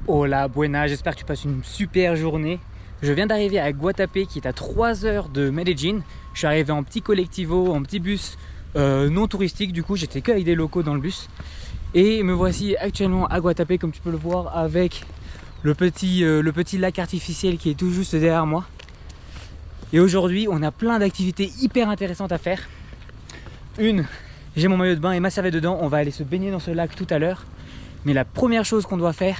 Hola, buena, j'espère que tu passes une super journée. Je viens d'arriver à Guatapé qui est à 3 heures de Medellín. Je suis arrivé en petit collectivo, en petit bus non touristique, du coup j'étais qu'avec des locaux dans le bus. Et me voici actuellement à Guatapé, comme tu peux le voir, avec le petit lac artificiel qui est tout juste derrière moi. Et aujourd'hui on a plein d'activités hyper intéressantes à faire. J'ai mon maillot de bain et ma serviette dedans, on va aller se baigner dans ce lac tout à l'heure. Mais la première chose qu'on doit faire,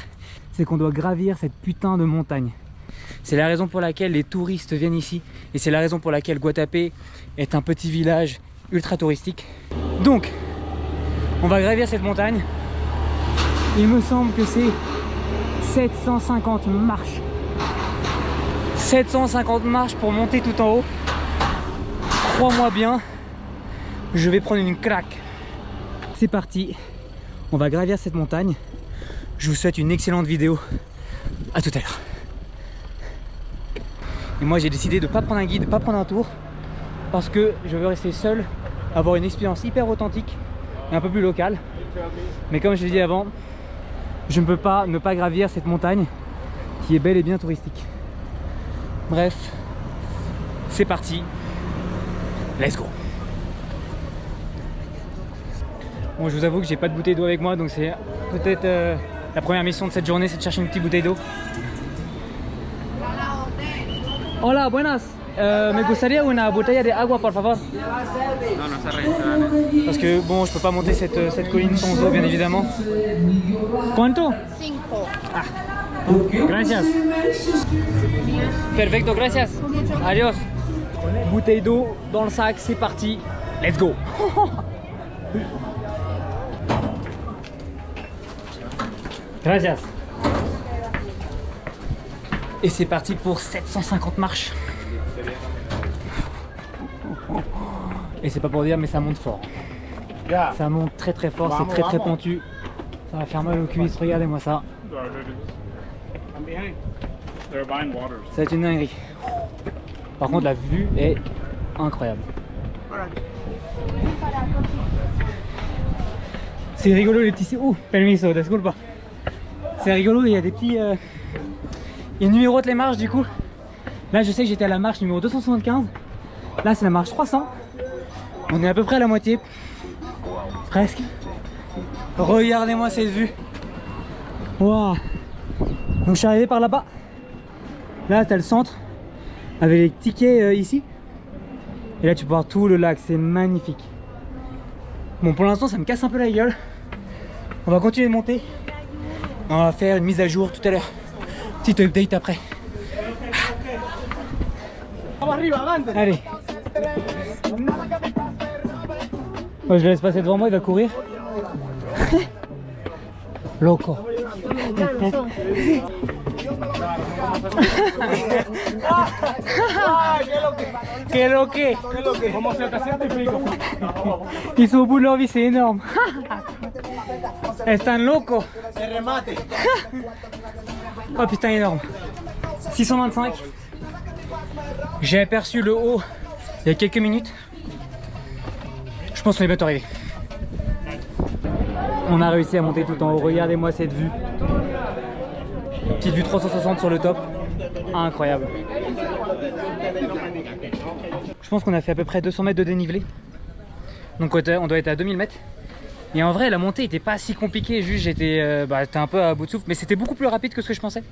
c'est qu'on doit gravir cette putain de montagne. C'est la raison pour laquelle les touristes viennent ici et c'est la raison pour laquelle Guatapé est un petit village ultra touristique. Donc, on va gravir cette montagne. Il me semble que c'est 750 marches. 750 marches pour monter tout en haut. Crois-moi bien, je vais prendre une craque. C'est parti, on va gravir cette montagne. Je vous souhaite une excellente vidéo. À tout à l'heure. Et moi j'ai décidé de ne pas prendre un guide, de ne pas prendre un tour, parce que je veux rester seul, avoir une expérience hyper authentique et un peu plus locale. Mais comme je l'ai dit avant, je ne peux pas ne pas gravir cette montagne qui est bel et bien touristique. Bref, c'est parti. Let's go. Bon, je vous avoue que j'ai pas de bouteille d'eau avec moi, donc c'est peut-être la première mission de cette journée, c'est de chercher une petite bouteille d'eau. Hola, buenas. Me gustaría una botella de agua, por favor. No, no se registra. Parce que bon, je peux pas monter cette colline sans eau, bien évidemment. ¿Cuánto? 5. Ah. Gracias. Perfecto, gracias. Adiós. Bouteille d'eau dans le sac, c'est parti. Let's go. Gracias. Et c'est parti pour 750 marches. Et c'est pas pour dire, mais ça monte fort. Ça monte très très fort, c'est très très pentu. Ça va faire mal aux cuisses, regardez-moi ça. Ça va être une dinguerie. Par contre la vue est incroyable. C'est rigolo les petits... permiso, disculpa. C'est rigolo, il y a des petits... Il numérote les marches du coup. Là je sais que j'étais à la marche numéro 275. Là c'est la marche 300. On est à peu près à la moitié. Presque. Regardez-moi cette vue. Waouh. Donc je suis arrivé par là-bas. Là t'as le centre. Avec les tickets ici. Et là tu peux voir tout le lac, c'est magnifique. Bon pour l'instant ça me casse un peu la gueule. On va continuer de monter. On va faire une mise à jour tout à l'heure. Petite update après. Allez. Moi je le laisse passer devant moi, il va courir. Loco. Que lo que. Ils sont au bout de leur vie, c'est énorme. Están locos. Oh putain, énorme. 625. J'ai aperçu le haut il y a quelques minutes. Je pense qu'on est bientôt arrivé. On a réussi à monter tout en haut. Regardez-moi cette vue. Petite vue 360 sur le top. Incroyable. Je pense qu'on a fait à peu près 200 mètres de dénivelé. Donc on doit être à 2000 mètres. Et en vrai la montée n'était pas si compliquée. Juste j'étais un peu à bout de souffle. Mais c'était beaucoup plus rapide que ce que je pensais.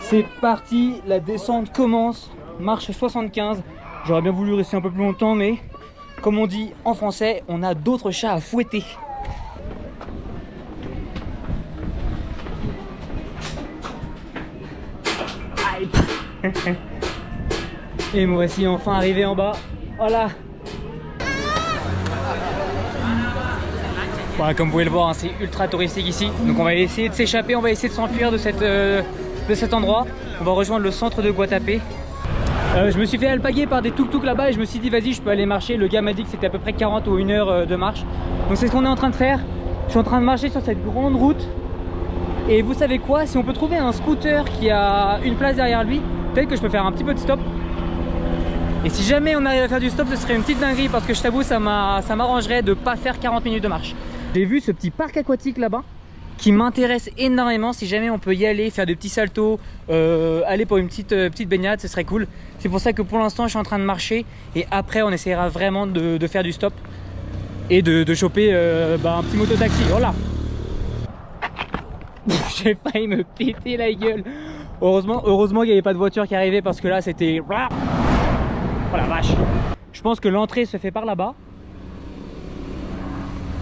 C'est parti, la descente commence, marche 75. J'aurais bien voulu rester un peu plus longtemps, mais comme on dit en français, on a d'autres chats à fouetter. Et me voici enfin arrivé en bas. Voilà. Voilà, comme vous pouvez le voir, hein, c'est ultra touristique ici. Donc on va essayer de s'échapper, on va essayer de s'enfuir de cet endroit. On va rejoindre le centre de Guatapé. Je me suis fait alpaguer par des tuk-tuk là-bas et je me suis dit vas-y je peux aller marcher. Le gars m'a dit que c'était à peu près 40 ou 1 heure de marche. Donc c'est ce qu'on est en train de faire. Je suis en train de marcher sur cette grande route. Et vous savez quoi, si on peut trouver un scooter qui a une place derrière lui, peut-être que je peux faire un petit peu de stop. Et si jamais on arrive à faire du stop, ce serait une petite dinguerie parce que je t'avoue, ça m'arrangerait de pas faire 40 minutes de marche. J'ai vu ce petit parc aquatique là-bas qui m'intéresse énormément. Si jamais on peut y aller, faire des petits saltos, aller pour une petite baignade, ce serait cool. C'est pour ça que pour l'instant, je suis en train de marcher et après, on essaiera vraiment de faire du stop et de choper un petit moto-taxi. Voilà. J'ai failli me péter la gueule. Heureusement qu'il n'y avait pas de voiture qui arrivait parce que là, c'était... Oh la vache. Je pense que l'entrée se fait par là-bas.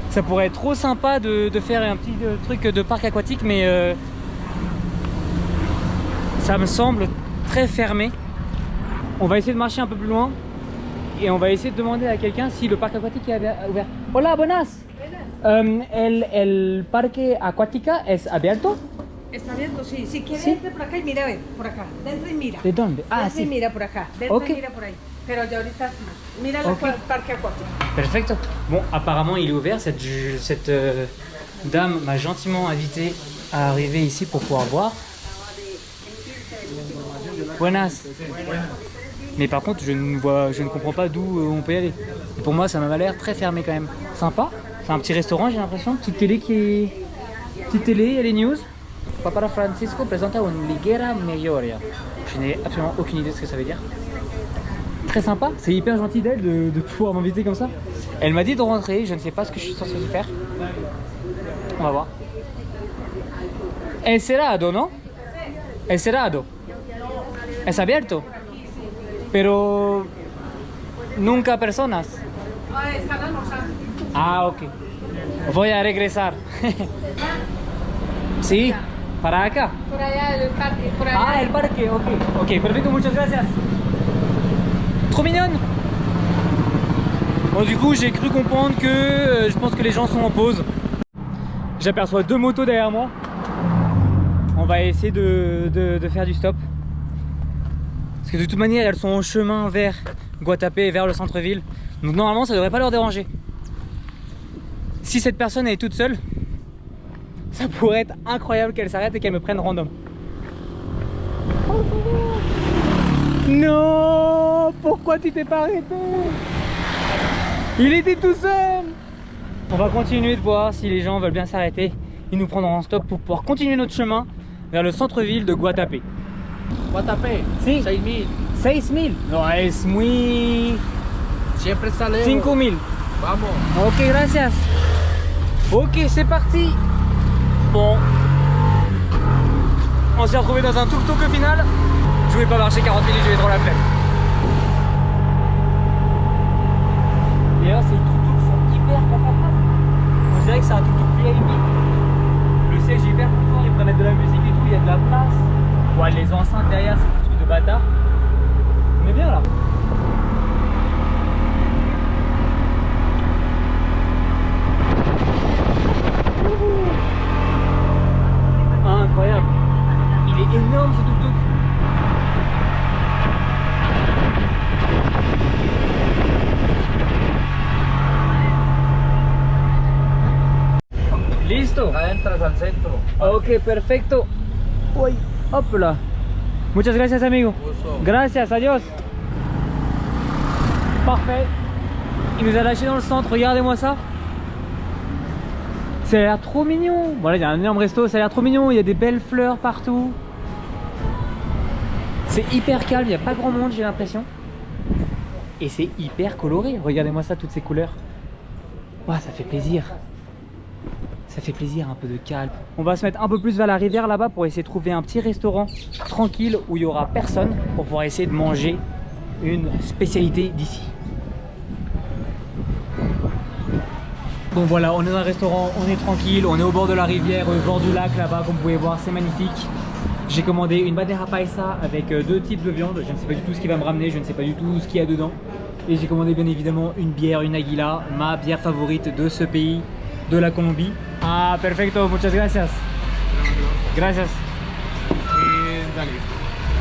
Ça pourrait être trop sympa de faire un petit truc de parc aquatique, mais ça me semble très fermé. On va essayer de marcher un peu plus loin et on va essayer de demander à quelqu'un si le parc aquatique est ouvert. Hola, buenas. El parque aquática es abierto? Está abierto, sí. Si quieres, ¿Sí? vente por acá y mira, ve, por acá. Dentro y mira. ¿De dónde? Ah, Dentro y sí. mira por acá. Dentro Ok. y mira por ahí. Pero ya ahorita no. Mira Ok. el parque acuático. Perfecto. Bon, apparemment il est ouvert. Cette dame m'a gentiment invité à arriver ici pour pouvoir voir. Buenas. Mais par contre, je ne comprends pas d'où on peut y aller. Et pour moi, ça m'a l'air très fermé quand même. Sympa. C'est un petit restaurant, j'ai l'impression. Petite télé qui est... Petite télé, il y a les news. Papa Francisco presenta une liguera mejoria. Je n'ai absolument aucune idée de ce que ça veut dire. Très sympa, c'est hyper gentil d'elle de pouvoir m'inviter comme ça. Elle m'a dit de rentrer, je ne sais pas ce que je suis censé faire. On va voir. Es cerrado, ¿no? Es cerrado. Es abierto. Pero nunca personas. Están almorzando. Ah, ok. Voy a regresar. Sí, para acá. Por allá el parque, por allá. Ah, el parque, ok. Ok, perfecto, muchas gracias. Trop mignonne. Bon, du coup, j'ai cru comprendre que je pense que les gens sont en pause. J'aperçois 2 motos derrière moi. On va essayer de faire du stop. Parce que de toute manière, elles sont en chemin vers Guatapé, vers le centre-ville. Donc normalement, ça devrait pas leur déranger. Si cette personne est toute seule, ça pourrait être incroyable qu'elle s'arrête et qu'elle me prenne random. Non, pourquoi tu t'es pas arrêté? Il était tout seul. On va continuer de voir si les gens veulent bien s'arrêter. Ils nous prendront en stop pour pouvoir continuer notre chemin vers le centre-ville de Guatapé. Guatapé, Sí. 6.000. 6.000. No, es muy... Siempre está lejos. 5.000. Vamos. Ok, gracias. Ok, c'est parti. Bon. On s'est retrouvé dans un tuk-tuk au final. Je voulais pas marcher 40 minutes, j'avais trop la flemme. D'ailleurs, ces tuk-tuks sont hyper confortables. On dirait que c'est un tuk-tuk VIP. Le siège est hyper confort, ils pourraient mettre de la musique et tout, il y a de la place. Ouais, les enceintes derrière, c'est des trucs de bâtard. On est bien là. Incroyable. Il est énorme ce tuk-tuk. Listo. Entras al centro. Ok, perfecto. Uy, hop là. Muchas gracias, amigo. Gusto. Gracias, adios. Parfait. Il nous a lâché dans le centre, regardez-moi ça. Ça a l'air trop mignon. Voilà, il y a un énorme resto, ça a l'air trop mignon. Il y a des belles fleurs partout. C'est hyper calme, il n'y a pas grand monde, j'ai l'impression. Et c'est hyper coloré. Regardez-moi ça, toutes ces couleurs. Ouah, ça fait plaisir. Ça fait plaisir, un peu de calme. On va se mettre un peu plus vers la rivière là-bas pour essayer de trouver un petit restaurant tranquille où il n'y aura personne pour pouvoir essayer de manger une spécialité d'ici. Bon voilà, on est dans un restaurant, on est tranquille, on est au bord de la rivière, au bord du lac là-bas, comme vous pouvez voir, c'est magnifique. J'ai commandé une bandeja paisa avec 2 types de viande, je ne sais pas du tout ce qu'il va me ramener, je ne sais pas du tout ce qu'il y a dedans. Et j'ai commandé bien évidemment une bière, une Aguila, ma bière favorite de ce pays, de la Colombie. Ah, perfecto, muchas gracias. Gracias. Dale.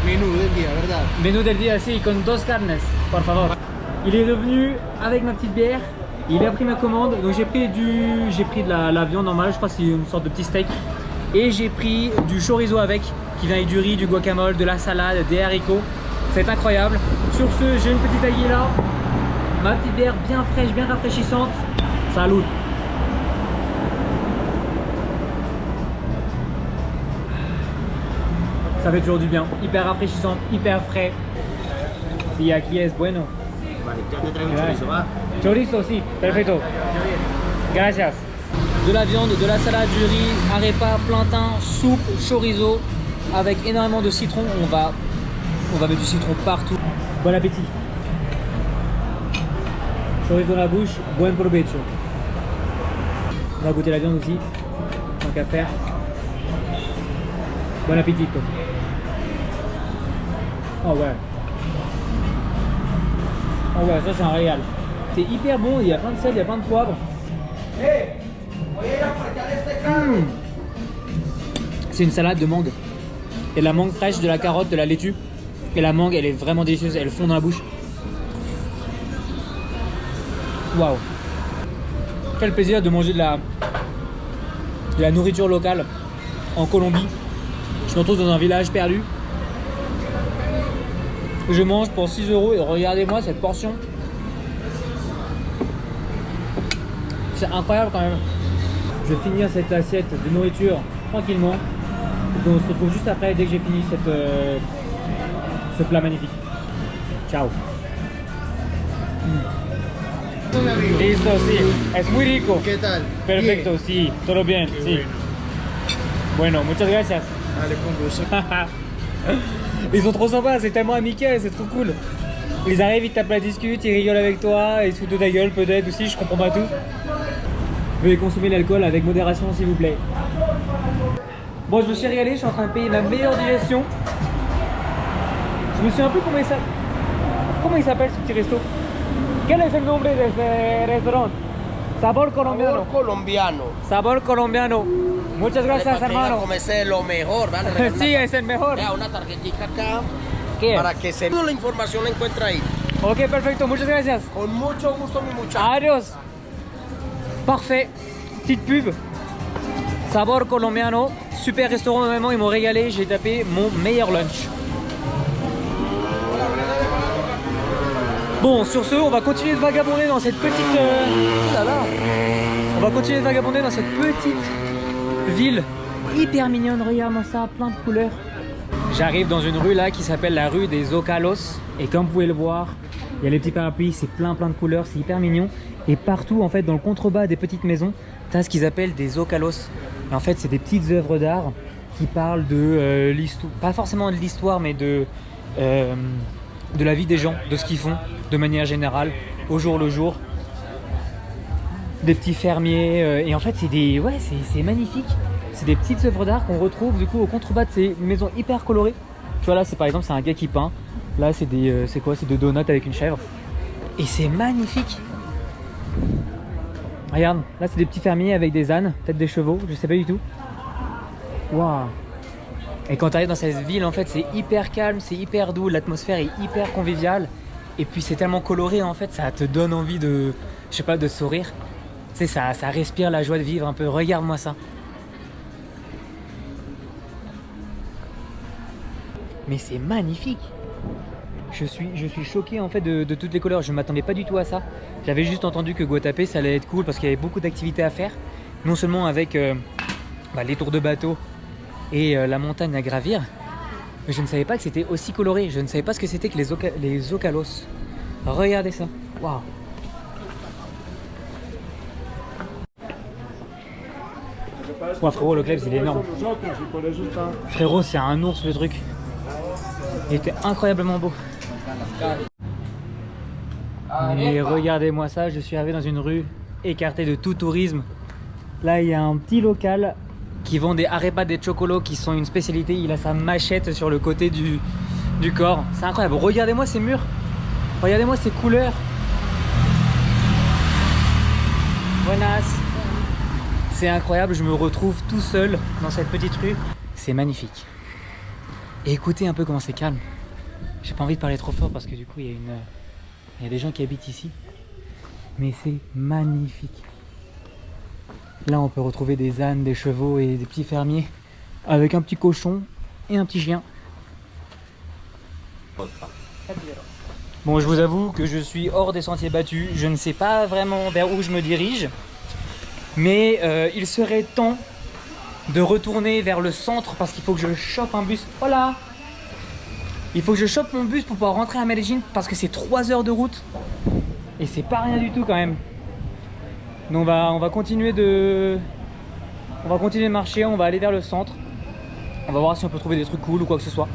Menú del día, ¿verdad? Menú del día, sí, con 2 carnes, por favor. Il est revenu avec ma petite bière. Il a pris ma commande, donc j'ai pris de la viande normale, je crois que c'est une sorte de petit steak. Et j'ai pris du chorizo avec, qui vient avec du riz, du guacamole, de la salade, des haricots. C'est incroyable. Sur ce, j'ai une petite aguila, ma petite bière bien fraîche, bien rafraîchissante. Salut. Ça fait toujours du bien, hyper rafraîchissant, hyper frais. Si aquí es bueno. Vale, ya te traigo un chorizo, va. Chorizo, si, perfecto. Gracias. De la viande, de la salade, du riz, arepa, plantain, soupe, chorizo, avec énormément de citron. On va mettre du citron partout. Bon appétit. Chorizo dans la bouche, buen provecho. On va goûter la viande aussi, tant qu'à faire. Bon appétit. Oh ouais. Oh ouais, ça c'est un régal. C'est hyper bon, il y a plein de sel, il y a plein de poivre. C'est une salade de mangue. Et de la mangue fraîche, de la carotte, de la laitue. Et la mangue, elle est vraiment délicieuse, elle fond dans la bouche. Waouh. Quel plaisir de manger de la nourriture locale en Colombie. Je me retrouve dans un village perdu. Je mange pour 6 € et regardez-moi cette portion. C'est incroyable quand même. Je vais finir cette assiette de nourriture tranquillement. Et on se retrouve juste après dès que j'ai fini ce plat magnifique. Ciao. Listo, sí. Es muy rico. ¿Qué tal? Perfecto, sí. Todo bien, sí. Bueno, muchas gracias. Dale, con gusto. Ils sont trop sympas, c'est tellement amical, c'est trop cool. Ils arrivent, ils tapent la discute, ils rigolent avec toi, ils se foutent de ta gueule peut-être aussi, je comprends pas tout. Veuillez consommer l'alcool avec modération s'il vous plaît. Bon, je me suis régalé, je suis en train de payer ma meilleure digestion. Je me suis un peu comment il s'appelle ce petit resto? Quel est le nom de ce restaurant? Sabor colombiano. Sabor colombiano. Sabor colombiano. Muchas gracias, hermano. Comerse lo mejor, ¿vale? Sí, es el mejor. Vea, una tarjetita acá. ¿Qué es? Para que se... Toda la información la encuentra ahí. Ok, perfecto, muchas gracias. Con mucho gusto, mi muchacho. Adios. Parfait. Petite pub. Sabor colombiano. Super restaurant, vraiment, ils m'ont régalé. J'ai tapé mon meilleur lunch. Bon, sur ce, on va continuer de vagabonder dans cette petite... On va continuer de vagabonder dans cette petite ville hyper mignonne. Regarde-moi ça, plein de couleurs. J'arrive dans une rue là qui s'appelle la rue des Zócalos. Et comme vous pouvez le voir, il y a les petits parapluies, c'est plein de couleurs, c'est hyper mignon. Et partout, en fait, dans le contrebas des petites maisons, tu as ce qu'ils appellent des Zócalos. Et en fait, c'est des petites œuvres d'art qui parlent de l'histoire, pas forcément de l'histoire, mais de la vie des gens, de ce qu'ils font de manière générale, au jour le jour. Des petits fermiers, et en fait, c'est magnifique. C'est des petites œuvres d'art qu'on retrouve du coup au contrebas de ces maisons hyper colorées. Tu vois là, c'est par exemple, c'est un gars qui peint. Là, c'est c'est quoi? C'est des donuts avec une chèvre. Et c'est magnifique. Regarde, là, c'est des petits fermiers avec des ânes, peut-être des chevaux, je sais pas du tout. Waouh. Et quand tu arrives dans cette ville, en fait, c'est hyper calme, c'est hyper doux, l'atmosphère est hyper conviviale. Et puis c'est tellement coloré, en fait, ça te donne envie de, je sais pas, de sourire. Tu sais, ça respire la joie de vivre un peu. Regarde-moi ça. Mais c'est magnifique. Je suis choqué en fait de toutes les couleurs. Je ne m'attendais pas du tout à ça. J'avais juste entendu que Guatapé ça allait être cool parce qu'il y avait beaucoup d'activités à faire. Non seulement avec les tours de bateau et la montagne à gravir, mais je ne savais pas que c'était aussi coloré. Je ne savais pas ce que c'était que les Zócalos. Regardez ça. Waouh. Ouais, frérot, le club il est énorme. Frérot, c'est un ours le truc. Il était incroyablement beau. Mais regardez-moi ça, je suis arrivé dans une rue écartée de tout tourisme. Là, il y a un petit local qui vend des arepas de chocolo qui sont une spécialité. Il a sa machette sur le côté du corps. C'est incroyable. Regardez-moi ces murs. Regardez-moi ces couleurs. Buenas. C'est incroyable, je me retrouve tout seul dans cette petite rue. C'est magnifique. Et écoutez un peu comment c'est calme. J'ai pas envie de parler trop fort parce que du coup il y a des gens qui habitent ici. Mais c'est magnifique. Là on peut retrouver des ânes, des chevaux et des petits fermiers avec un petit cochon et un petit chien. Bon, je vous avoue que je suis hors des sentiers battus. Je ne sais pas vraiment vers où je me dirige. Mais il serait temps de retourner vers le centre parce qu'il faut que je chope un bus. Voilà! Il faut que je chope mon bus pour pouvoir rentrer à Medellín parce que c'est 3 heures de route. Et c'est pas rien du tout quand même. Donc on va continuer de marcher, on va aller vers le centre. On va voir si on peut trouver des trucs cool ou quoi que ce soit.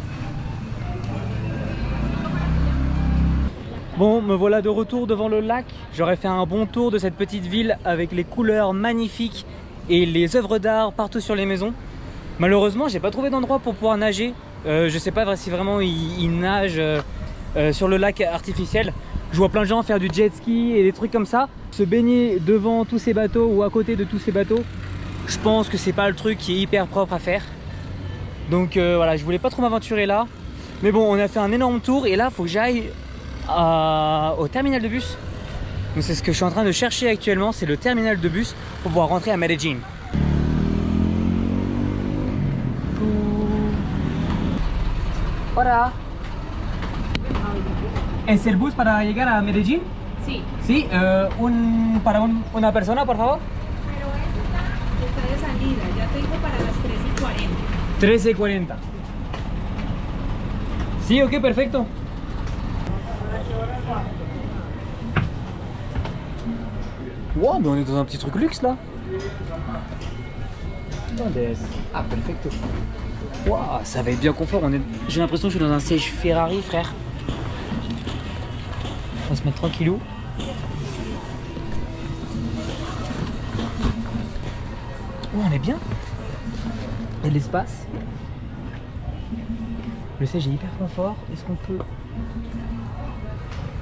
Bon, me voilà de retour devant le lac. J'aurais fait un bon tour de cette petite ville avec les couleurs magnifiques et les œuvres d'art partout sur les maisons. Malheureusement, j'ai pas trouvé d'endroit pour pouvoir nager. Je sais pas si vraiment ils nagent sur le lac artificiel. Je vois plein de gens faire du jet ski et des trucs comme ça. Se baigner devant tous ces bateaux ou à côté de tous ces bateaux, je pense que c'est pas le truc qui est hyper propre à faire. Donc voilà, je voulais pas trop m'aventurer là. Mais bon, on a fait un énorme tour et là, faut que j'aille au terminal de bus. Donc c'est ce que je suis en train de chercher actuellement, c'est le terminal de bus pour pouvoir rentrer à Medellín. Hola. ¿Es el bus para llegar a Medellín? Sí, Sí, para una persona, por favor. pero esa está de salida. Ya tengo para las 13:40. 13:40. Sí, ok, perfecto. Wow, mais on est dans un petit truc luxe là. Ah, perfecto. Wow, ça va être bien confort. J'ai l'impression que je suis dans un siège Ferrari, frère. On va se mettre tranquillou. Oh, on est bien. Il y a de l'espace. Le siège est hyper confort. Est-ce qu'on peut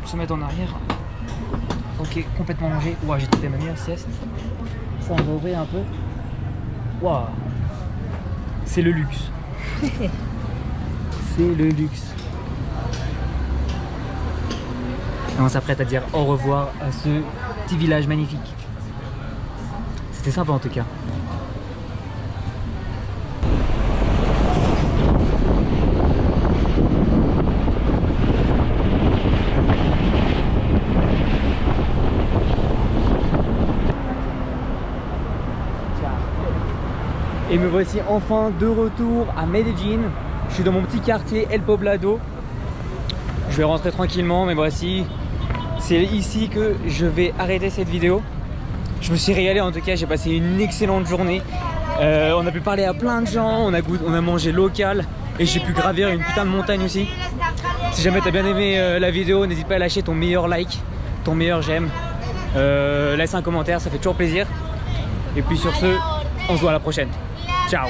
se mettre en arrière? Ok, complètement rangé. Ouah, j'ai trouvé ma meilleure sieste. Ça, on va ouvrir un peu. Waouh, c'est le luxe. C'est le luxe. Et on s'apprête à dire au revoir à ce petit village magnifique. C'était sympa en tout cas. Et me voici enfin de retour à Medellín. Je suis dans mon petit quartier El Poblado. Je vais rentrer tranquillement, mais voici, c'est ici que je vais arrêter cette vidéo. Je me suis régalé en tout cas, j'ai passé une excellente journée. On a pu parler à plein de gens, on a mangé local et j'ai pu gravir une putain de montagne aussi. Si jamais t'as bien aimé la vidéo, n'hésite pas à lâcher ton meilleur like, ton meilleur j'aime. Laisse un commentaire, ça fait toujours plaisir. Et puis sur ce, on se voit à la prochaine. Ciao.